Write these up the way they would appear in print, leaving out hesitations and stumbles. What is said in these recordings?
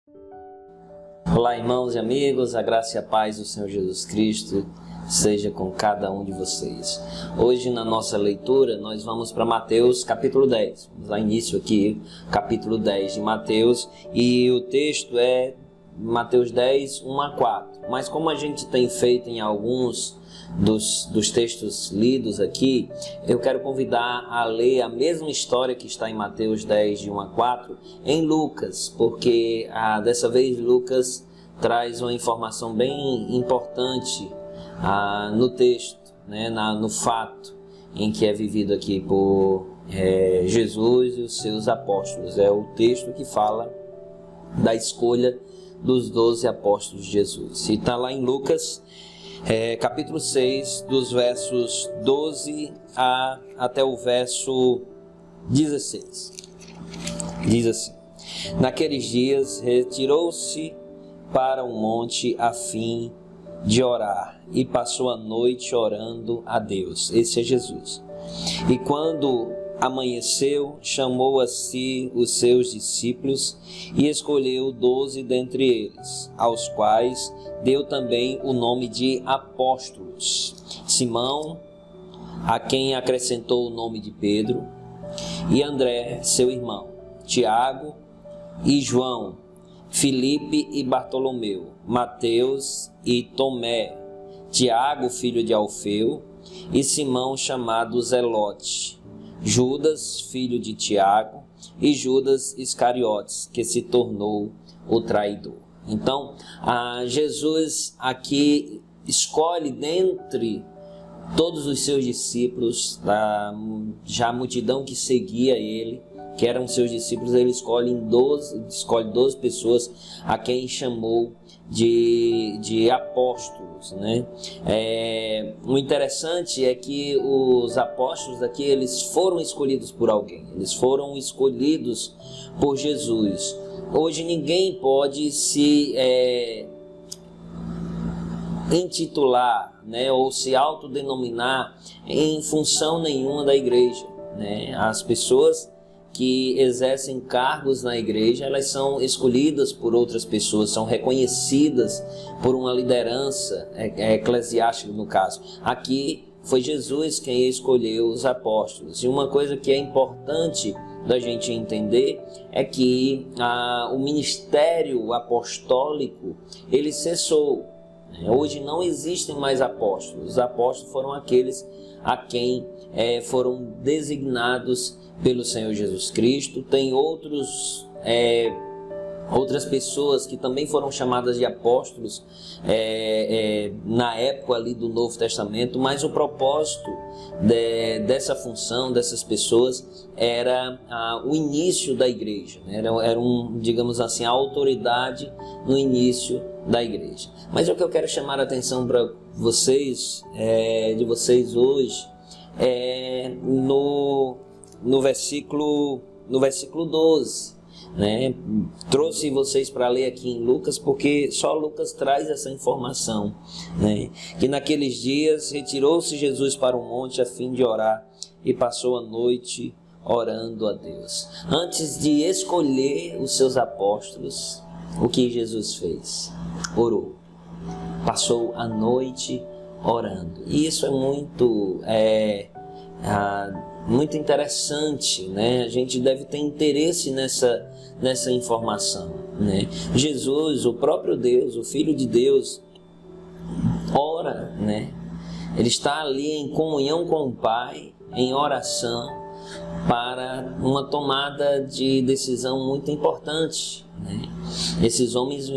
Olá, irmãos e amigos, a graça e a paz do Senhor Jesus Cristo seja com cada um de vocês. Hoje, na nossa leitura, nós vamos para Mateus capítulo 10. Vamos dar início aqui, capítulo 10 de Mateus, e o texto é Mateus 10, 1 a 4. Mas como a gente tem feito em alguns dos textos lidos aqui, eu quero convidar a ler a mesma história que está em Mateus 10, de 1 a 4, em Lucas, porque dessa vez Lucas traz uma informação bem importante no texto, né, no fato em que é vivido aqui por Jesus e os seus apóstolos. É o texto que fala da escolha dos 12 apóstolos de Jesus. E está lá em Lucas, capítulo 6, dos versos 12 até o verso 16. Diz assim: Naqueles dias retirou-se para um monte a fim de orar, e passou a noite orando a Deus. Esse é Jesus. E quando amanheceu, chamou a si os seus discípulos e escolheu 12 dentre eles, aos quais deu também o nome de apóstolos: Simão, a quem acrescentou o nome de Pedro, e André, seu irmão, Tiago e João, Filipe e Bartolomeu, Mateus e Tomé, Tiago, filho de Alfeu, e Simão, chamado Zelote, Judas, filho de Tiago, e Judas Iscariotes, que se tornou o traidor. Então, Jesus aqui escolhe dentre todos os seus discípulos, já a multidão que seguia ele, que eram seus discípulos, ele escolhe 12 pessoas a quem chamou de apóstolos, né? O interessante é que os apóstolos aqui, eles foram escolhidos por alguém, eles foram escolhidos por Jesus. Hoje ninguém pode se intitular, né, ou se autodenominar em função nenhuma da igreja, né? As pessoas que exercem cargos na igreja, elas são escolhidas por outras pessoas, são reconhecidas por uma liderança eclesiástica, no caso. Aqui foi Jesus quem escolheu os apóstolos. E uma coisa que é importante da gente entender é que o ministério apostólico, ele cessou. Hoje não existem mais apóstolos. Os apóstolos foram aqueles a quem foram designados pelo Senhor Jesus Cristo. Tem outras pessoas que também foram chamadas de apóstolos na época ali do Novo Testamento, mas o propósito dessa função, dessas pessoas, era o início da igreja, né? Era digamos assim, a autoridade no início da igreja. Mas o que eu quero chamar a atenção para vocês, de vocês hoje, no versículo 12, né? Trouxe vocês para ler aqui em Lucas, porque só Lucas traz essa informação, né? Que naqueles dias retirou-se Jesus para um monte a fim de orar, e passou a noite orando a Deus. Antes de escolher os seus apóstolos, o que Jesus fez? Orou. Passou a noite orando. E isso é muito interessante, né? A gente deve ter interesse nessa informação, né? Jesus, o próprio Deus, o Filho de Deus, ora, né? Ele está ali em comunhão com o Pai, em oração, para uma tomada de decisão muito importante, né? Esses homens,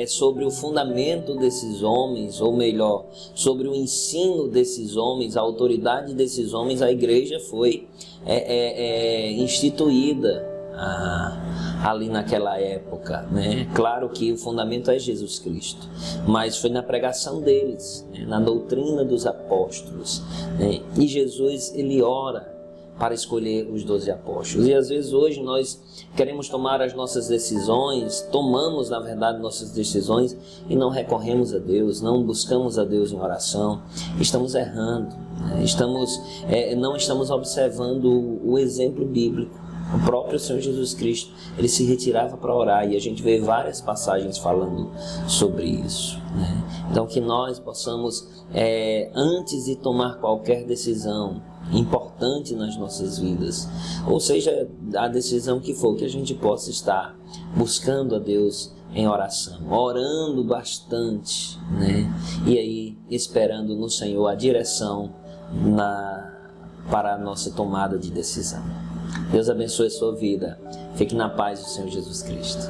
sobre o fundamento desses homens, ou melhor, sobre o ensino desses homens, a autoridade desses homens, a igreja foi instituída ali naquela época, né? Claro que o fundamento é Jesus Cristo, mas foi na pregação deles, né? Na doutrina dos apóstolos, né? E Jesus, ele ora para escolher os 12 apóstolos. E às vezes hoje nós queremos tomar as nossas decisões, tomamos na verdade nossas decisões e não recorremos a Deus, não buscamos a Deus em oração. Estamos errando, né? Não estamos observando o exemplo bíblico. O próprio Senhor Jesus Cristo, ele se retirava para orar, e a gente vê várias passagens falando sobre isso, né? Então que nós possamos, antes de tomar qualquer decisão importante nas nossas vidas, ou seja, a decisão que for, que a gente possa estar buscando a Deus em oração, orando bastante, né? E aí esperando no Senhor a direção para a nossa tomada de decisão. Deus abençoe a sua vida. Fique na paz do Senhor Jesus Cristo.